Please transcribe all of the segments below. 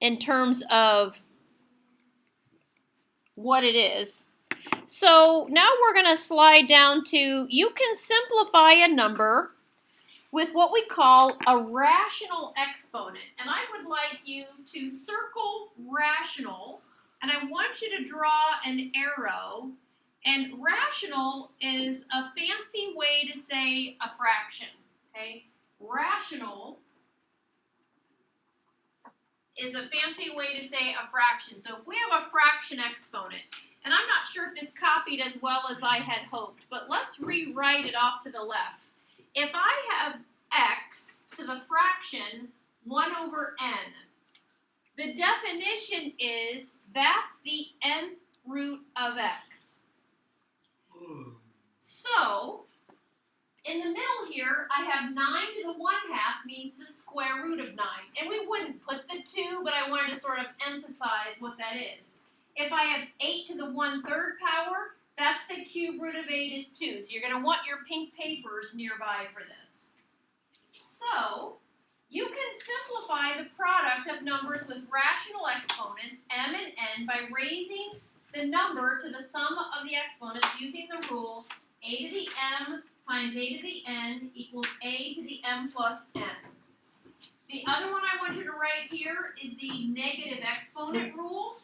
in terms of what it is. So now we're going to slide down to, you can simplify a number with what we call a rational exponent. And I would like you to circle rational, and I want you to draw an arrow. And rational is a fancy way to say a fraction, okay? Rational is a fancy way to say a fraction. So if we have a fraction exponent, and I'm not sure if this copied as well as I had hoped, but let's rewrite it off to the left. If I have x to the fraction 1 over n, the definition is that's the nth root of x. So, in the middle here, I have 9 to the 1/2 means the square root of 9. And we wouldn't put the 2, but I wanted to sort of emphasize what that is. If I have 8 to the 1/3 power, that's the cube root of 8 is 2. So you're going to want your pink papers nearby for this. So, you can simplify the product of numbers with rational exponents, m and n, by raising the number to the sum of the exponents using the rule a to the m times a to the n equals a to the m plus n. The other one I want you to write here is the negative exponent rule.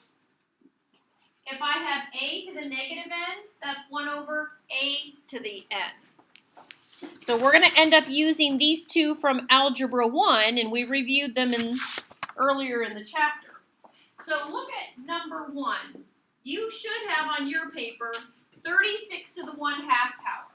If I have a to the negative n, that's 1 over a to the n. So we're going to end up using these two from Algebra 1, and we reviewed them earlier in the chapter. So look at number 1. You should have on your paper 36 to the 1/2 power.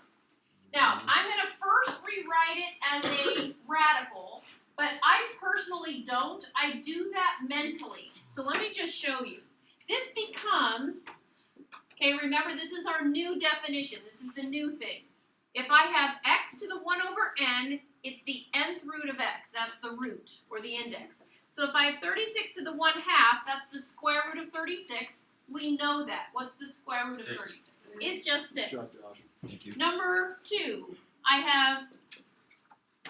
Now, I'm going to first rewrite it as a radical, but I personally don't. I do that mentally. So let me just show you. This becomes, okay, remember this is our new definition. This is the new thing. If I have x to the 1 over n, it's the nth root of x. That's the root, or the index. So if I have 36 to the 1/2, that's the square root of 36. We know that. What's the square root of 36? It's just 6. Thank you. Number 2, I have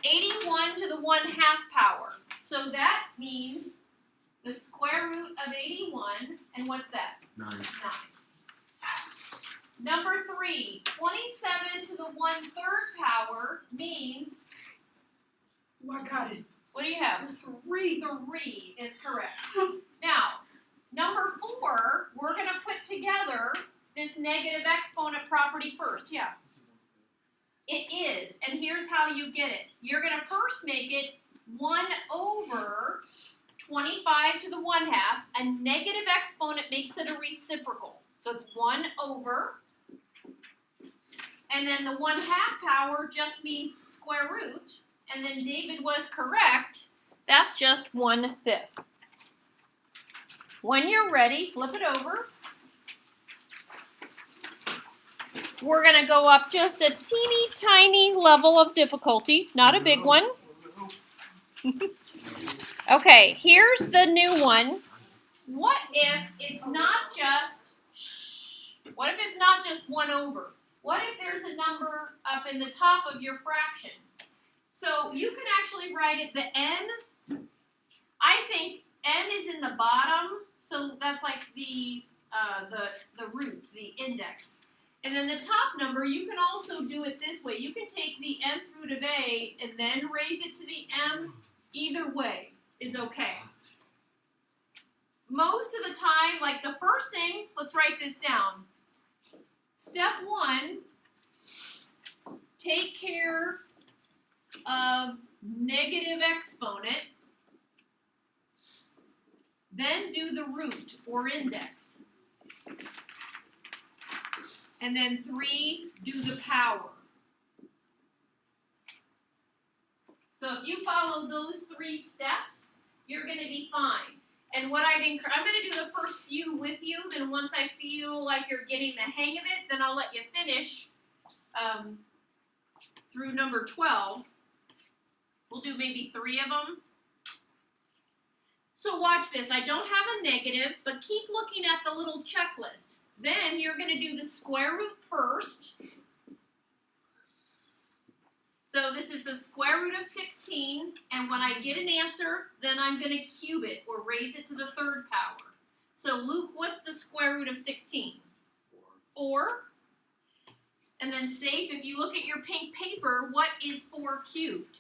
81 to the 1/2 power. So that means the square root of 81, and what's that? 9. 9. Number 3, 27 to the 1/3 power means, Oh, I got it. what do you have? 3. 3 is correct. Now, number 4, we're going to put together this negative exponent property first. Yeah. It is, and here's how you get it. You're going to first make it 1 over 25 to the 1/2. A negative exponent makes it a reciprocal. So it's 1 over, and then the 1/2 power just means square root, and then David was correct. That's just 1/5. When you're ready, flip it over. We're going to go up just a teeny tiny level of difficulty, not a big one. Okay, here's the new one. What if it's not just 1 over? What if there's a number up in the top of your fraction? So you can actually write it the n. I think n is in the bottom, so that's like the root, the index. And then the top number, you can also do it this way. You can take the nth root of a and then raise it to the m. Either way is okay. Most of the time, like the first thing, let's write this down. Step 1, take care of negative exponent. Then do the root or index. And then 3, do the power. So if you follow those 3 steps, you're going to be fine. And what I'm going to do the first few with you, then once I feel like you're getting the hang of it, then I'll let you finish through number 12. We'll do maybe 3 of them. So watch this. I don't have a negative, but keep looking at the little checklist. Then you're going to do the square root first. So this is the square root of 16, and when I get an answer, then I'm going to cube it or raise it to the third power. So Luke, what's the square root of 16? 4. And then Safe, if you look at your pink paper, what is 4 cubed?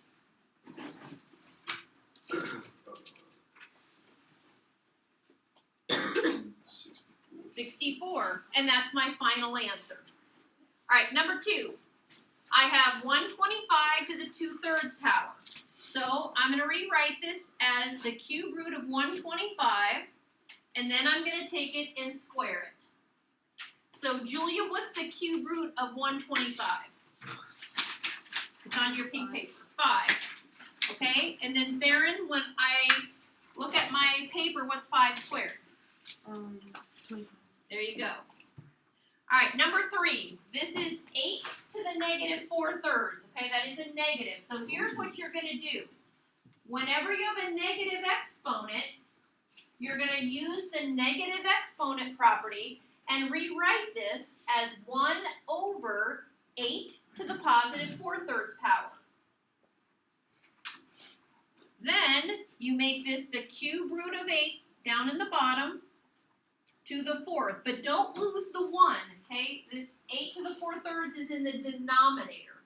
64. And that's my final answer. All right, number 2. I have 125 to the 2/3 power. So I'm going to rewrite this as the cube root of 125, and then I'm going to take it and square it. So Julia, what's the cube root of 125? It's on your pink paper. 5. Okay, and then Theron, when I look at my paper, what's 5 squared? 25. There you go. All right, number 3. This is 8 to the negative 4/3. Okay, that is a negative. So here's what you're going to do. Whenever you have a negative exponent, you're going to use the negative exponent property and rewrite this as 1 over 8 to the positive 4/3 power. Then you make this the cube root of 8 down in the bottom to the 4th, but don't lose the 1, okay? This 8 to the 4/3 is in the denominator.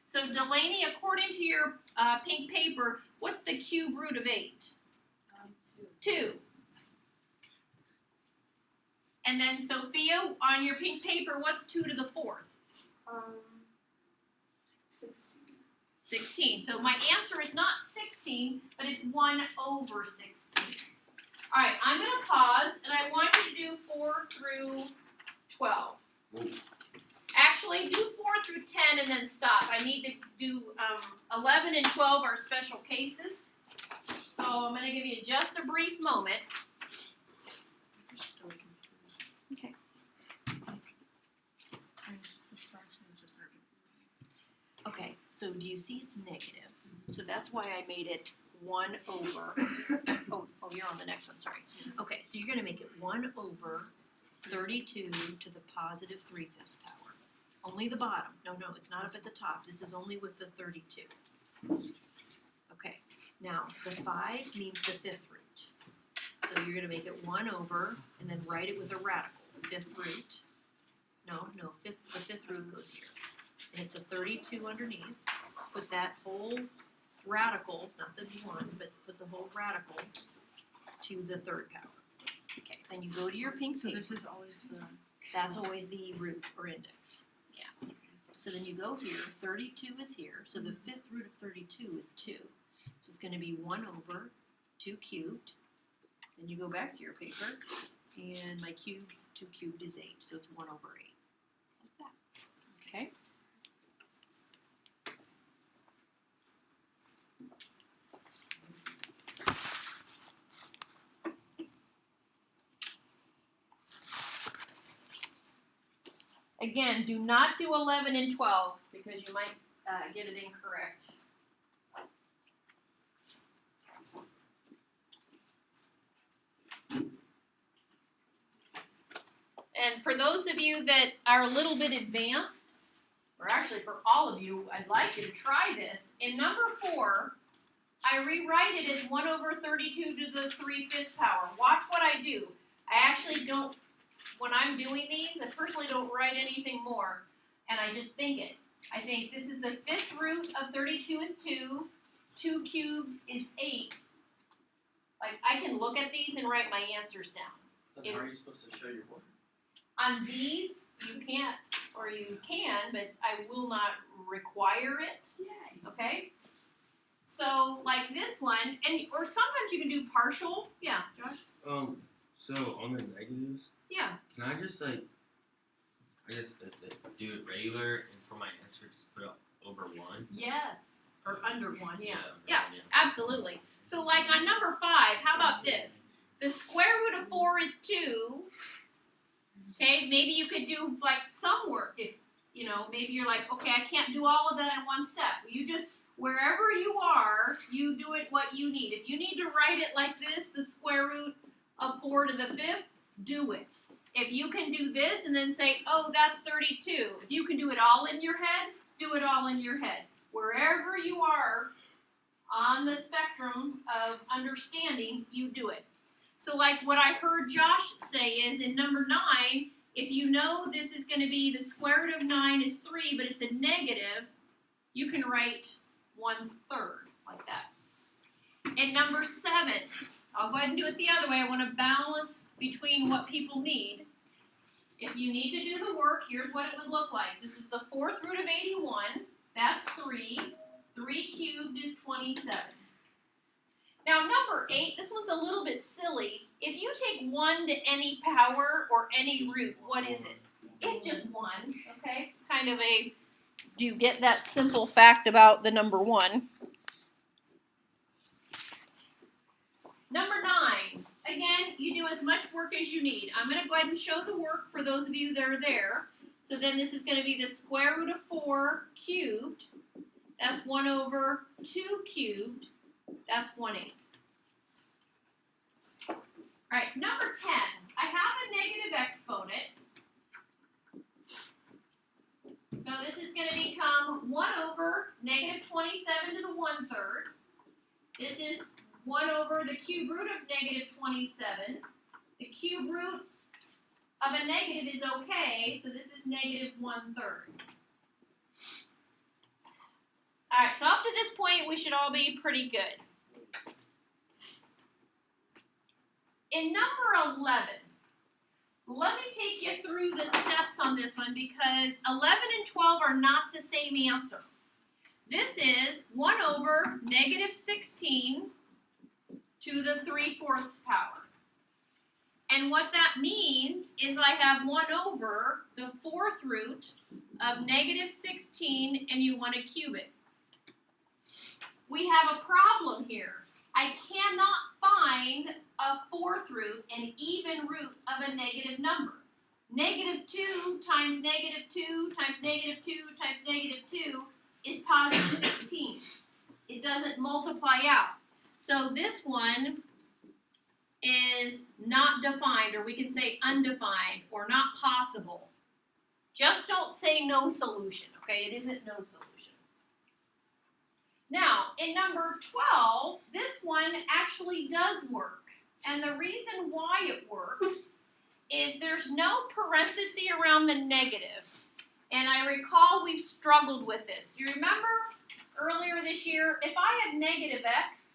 So Delaney, according to your pink paper, what's the cube root of 8? 2. And then Sophia, on your pink paper, what's 2 to the 4th? 16. 16. So my answer is not 16, but it's 1 over 16. All right, I'm going to pause, and I want you to do 4 through 12. Actually, do 4 through 10 and then stop. I need to do 11 and 12 are special cases. So I'm going to give you just a brief moment. Okay. Okay, so do you see it's negative? So that's why I made it 1 over, oh, you're on the next one, sorry. Okay, so you're going to make it 1 over 32 to the positive 3/5 power. Only the bottom. No, it's not up at the top. This is only with the 32. Okay, now the 5 means the 5th root. So you're going to make it 1 over, and then write it with a radical. 5th root. No, the 5th root goes here. And it's a 32 underneath. Put that whole radical, not this one, but put the whole radical to the 3rd power. Okay, then you go to your pink paper. So this is always the... That's always the root or index. Yeah. So then you go here, 32 is here, so the 5th root of 32 is 2. So it's going to be 1 over 2 cubed. Then you go back to your paper, and my cubes, 2 cubed is 8, so it's 1 over 8. Like that. Okay? Again, do not do 11 and 12 because you might get it incorrect. And for those of you that are a little bit advanced, or actually for all of you, I'd like you to try this. In number 4, I rewrite it as 1 over 32 to the 3/5 power. Watch what I do. I actually don't, when I'm doing these, I personally don't write anything more, and I just think it. I think this is the 5th root of 32 is 2, 2 cubed is 8. Like, I can look at these and write my answers down. Then how are you supposed to show your work? On these, you can't, or you can, but I will not require it, Yay. okay? So, like this one, or sometimes you can do partial. Yeah, Josh? So on the negatives, Yeah. can I just I guess that's it, do it regular, and for my answer, just put up over 1? Yes. Or under 1, yeah. Yeah. Absolutely. So, like on number 5, how about this? The square root of 4 is 2. Okay, maybe you could do like some work if, maybe you're like, okay, I can't do all of that in one step. You just, wherever you are, you do it what you need. If you need to write it like this, the square root of 4 to the 5th, do it. If you can do this and then say, oh, that's 32. If you can do it all in your head, do it all in your head. Wherever you are on the spectrum of understanding, you do it. So like what I heard Josh say is in number 9, if you know this is going to be the square root of 9 is 3, but it's a negative, you can write 1/3 like that. And number 7, I'll go ahead and do it the other way. I want to balance between what people need. If you need to do the work, here's what it would look like. This is the 4th root of 81. That's 3. 3 cubed is 27. Now number 8, this one's a little bit silly. If you take 1 to any power or any root, what is it? It's just 1, okay? It's kind of a, do you get that simple fact about the number 1? Number 9, again, you do as much work as you need. I'm going to go ahead and show the work for those of you that are there. So then this is going to be the square root of 4 cubed. That's 1/2 cubed. That's 1/8. All right, number 10. I have a negative exponent. So this is going to become 1/-27 to the 1/3. This is 1 over the cube root of -27. The cube root of a negative is okay, so this is -1/3. Alright, so up to this point, we should all be pretty good. In number 11, let me take you through the steps on this one because 11 and 12 are not the same answer. This is 1/-16 to the 3/4 power. And what that means is I have 1/4 the 4th root of -16 and you want to cube it. We have a problem here. I cannot find a 4th root, an even root of a negative number. -2 times -2 times -2 times -2 is +16. It doesn't multiply out. So this one is not defined, or we can say undefined, or not possible. Just don't say no solution, okay? It isn't no solution. Now, in number 12, this one actually does work. And the reason why it works is there's no parenthesis around the negative. And I recall we've struggled with this. You remember earlier this year, if I had negative x,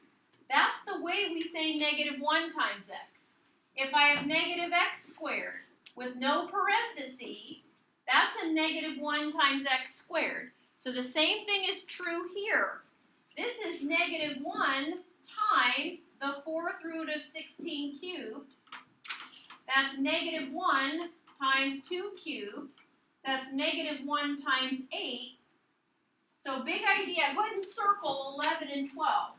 that's the way we say -1 times x. If I have -x squared with no parenthesis, that's a -1 times x squared. So the same thing is true here. This is -1 times the 4th root of 16 cubed. That's -1 times 2 cubed. That's -1 times 8. So big idea, go ahead and circle 11 and 12.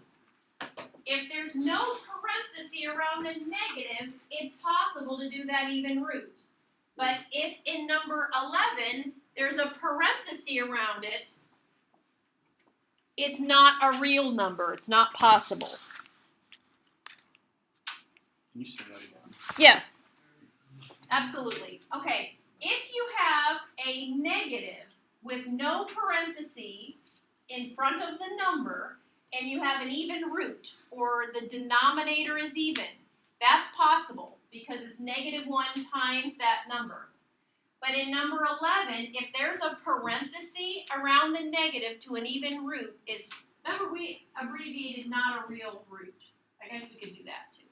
If there's no parenthesis around the negative, it's possible to do that even root. But if in number 11, there's a parenthesis around it, it's not a real number. It's not possible. Can you say that again? Yes, absolutely. Okay, if you have a negative with no parenthesis in front of the number, and you have an even root, or the denominator is even, that's possible because it's -1 times that number. But in number 11, if there's a parenthesis around the negative to an even root, it's, remember we abbreviated not a real root. I guess we could do that too.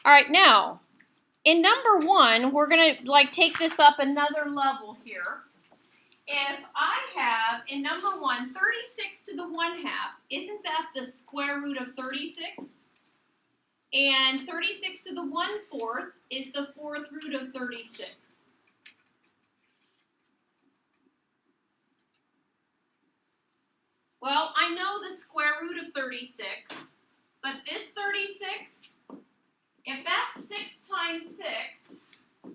All right, now, in number 1, we're going to take this up another level here. If I have, in number 1, 36 to the 1/2, isn't that the square root of 36? And 36 to the 1/4 is the 4th root of 36. Well, I know the square root of 36, but this 36, if that's 6 times 6,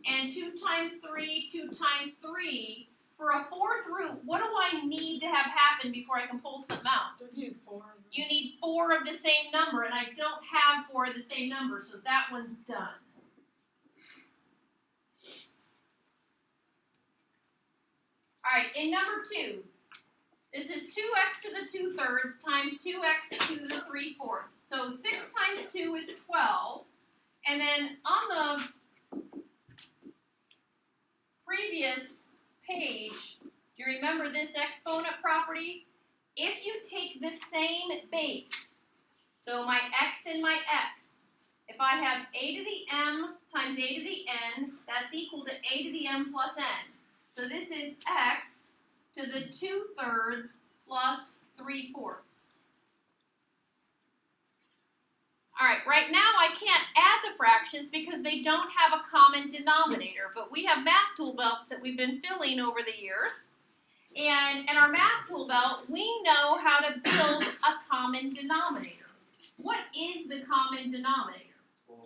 and 2 times 3, 2 times 3, for a 4th root, what do I need to have happen before I can pull something out? You 4. You need 4 of the same number, and I don't have 4 of the same number, so that one's done. Alright, in number 2, this is 2x to the 2/3 times 2x to the 3/4. So 6 times 2 is 12. And then on the previous page, do you remember this exponent property? If you take the same base, so my x and my x, if I have a to the m times a to the n, that's equal to a to the m plus n. So this is x to the 2/3 plus 3/4. Alright, right now I can't add the fractions because they don't have a common denominator, but we have math tool belts that we've been filling over the years. And in our math tool belt, we know how to build a common denominator. What is the common denominator?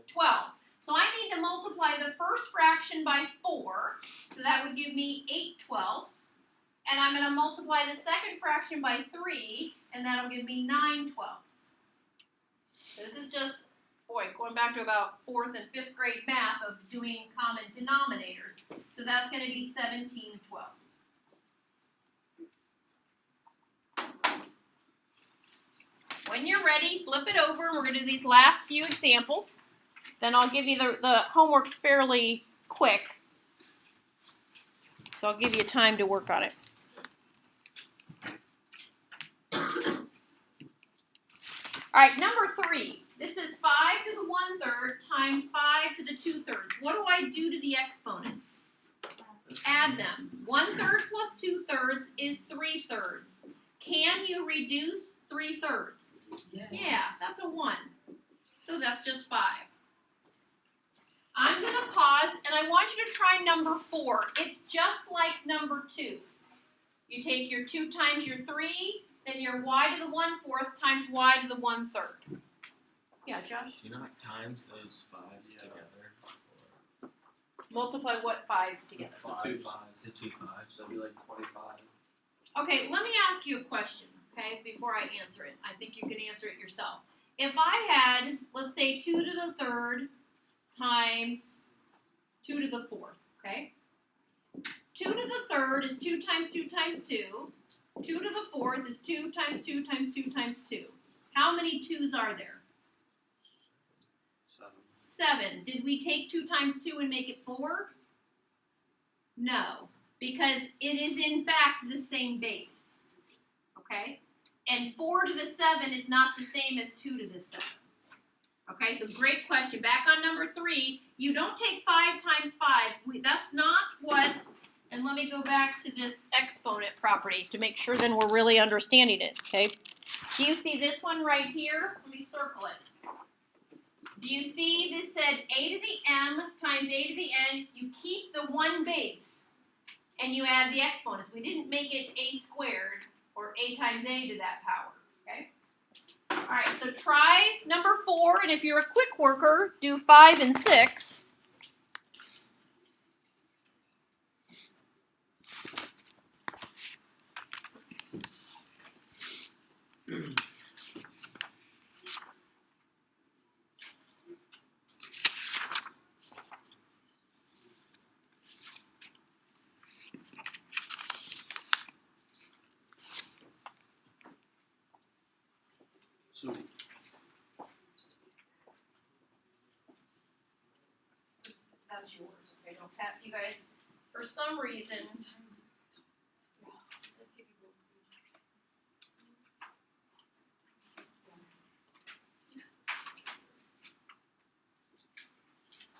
12. So I need to multiply the first fraction by 4, so that would give me 8/12. And I'm going to multiply the second fraction by 3, and that'll give me 9/12. So this is just, going back to about 4th and 5th grade math of doing common denominators. So that's going to be 17/12. When you're ready, flip it over, and we're going to do these last few examples. Then I'll give you the homework's fairly quick. So I'll give you time to work on it. Alright, number 3. This is 5 to the 1/3 times 5 to the 2/3. What do I do to the exponents? Add them. 1/3 plus 2/3 is 3/3. Can you reduce 3/3? Yeah, that's a 1. So that's just 5. I'm going to pause, and I want you to try number 4. It's just like number 2. You take your 2 times your 3, then your y to the 1/4 times y to the 1/3. Yeah, Josh? Do you not times those 5s together? Multiply what 5s together? Two The 2 5s. So that'd be like 25. Okay, let me ask you a question, okay, before I answer it. I think you can answer it yourself. If I had, let's say, 2 to the 3rd times 2 to the 4th, okay? 2 to the 3rd is 2 times 2 times 2. 2 to the 4th is 2 times 2 times 2 times 2. How many 2's are there? 7. Did we take 2 times 2 and make it 4? No, because it is in fact the same base, okay? And 4 to the 7 is not the same as 2 to the 7. Okay, so great question. Back on number 3, you don't take 5 times 5. That's not what, and let me go back to this exponent property to make sure then we're really understanding it, okay? Do you see this one right here? Let me circle it. Do you see this said a to the m times a to the n? You keep the one base, and you add the exponents. We didn't make it a squared, or a times a to that power, okay? Alright, so try number 4, and if you're a quick worker, do 5 and 6. So That's yours, okay? Don't pat you guys. For some reason,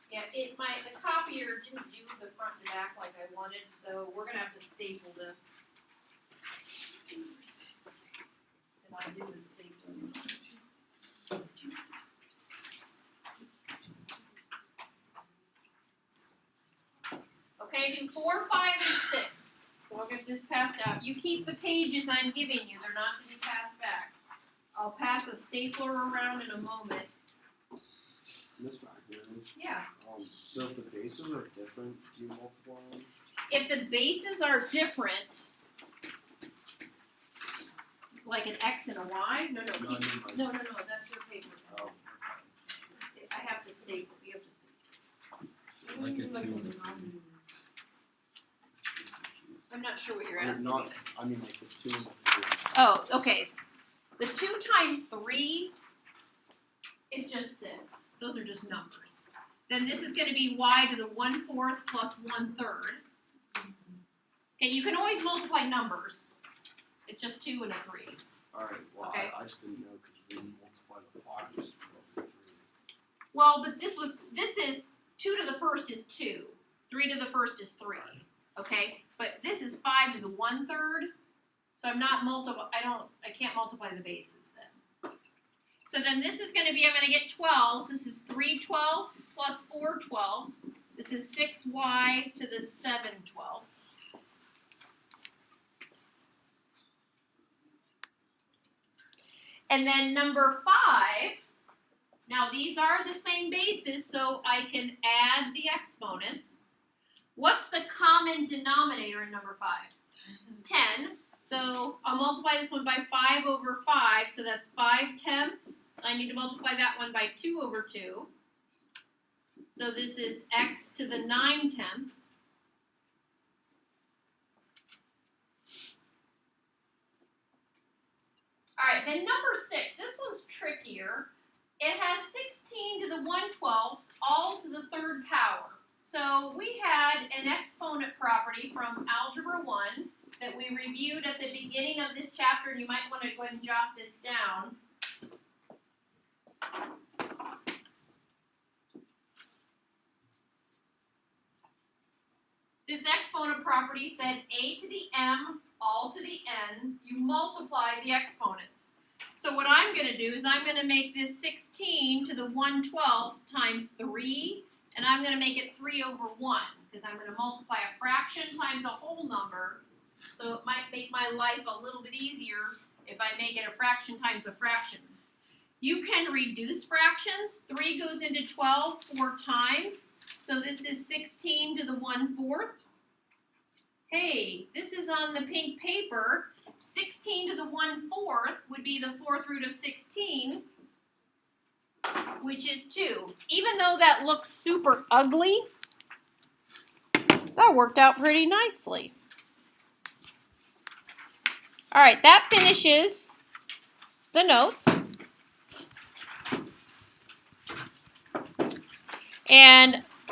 yeah, the copier didn't do the front and back like I wanted, so we're gonna have to staple this. And I do the stapling. Okay, do 4, 5, and 6. We'll get this passed out. You keep the pages I'm giving you. They're not to be passed back. I'll pass a stapler around in a moment. this right here. Yeah. So if the bases are different, do you multiply them? If the bases are different, like an X and a Y, no, No, I mean like- no, that's your paper. Oh, I have to staple. You have to staple. Like a 2 and a 3. I'm not sure what you're I mean, asking. not, me. I mean like the 2 and the 3. Oh, okay. The 2 times 3 is just 6. Those are just numbers. Then this is going to be y to the 1/4 plus 1/3. Okay, you can always multiply numbers. It's just 2 and a 3. Alright, well, Okay. I just didn't know because we didn't multiply the 5s with 3. Well, but this is 2 to the first is 2. 3 to the first is 3. Okay? But this is 5 to the 1/3. So I'm not I can't multiply the bases then. So then this is going to be, I'm going to get 12. So this is 3 12ths plus 4 12ths. This is 6y to the 7 12ths. And then number 5, now these are the same bases, so I can add the exponents. What's the common denominator in number 5? 10. So I'll multiply this one by 5 over 5, so that's 5/10. I need to multiply that one by 2 over 2. So this is x to the 9/10. Alright, then number 6, this one's trickier. It has 16 to the 1/12 all to the 3rd power. So we had an exponent property from Algebra 1 that we reviewed at the beginning of this chapter, and you might want to go ahead and jot this down. This exponent property said a to the m all to the n, you multiply the exponents. So what I'm going to do is I'm going to make this 16 to the 1/12 times 3, and I'm going to make it 3 over 1, because I'm going to multiply a fraction times a whole number, so it might make my life a little bit easier if I make it a fraction times a fraction. You can reduce fractions. 3 goes into 12 4 times, so this is 16 to the 1/4. Hey, this is on the pink paper. 16 to the 1/4 would be the 4th root of 16, which is 2. Even though that looks super ugly, that worked out pretty nicely. All right, that finishes the notes. And